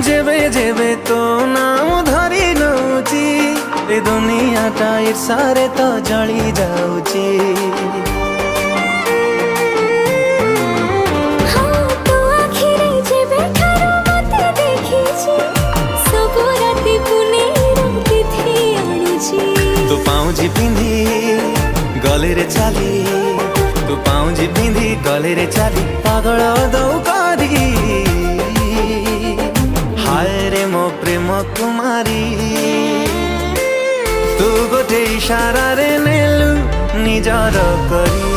जेबे जेबे तो नाम धरी नौची ए दुनियाटा ईर्षारे तो जली जाऊची। तू पाउजी पिंधी गले रे चाली, तू पाउजी पिंधी गले रे चाली पागल दौ करी। हाय रे मो प्रेम कुमारी, तू गोटे इशारा रे नेलु निजर करी।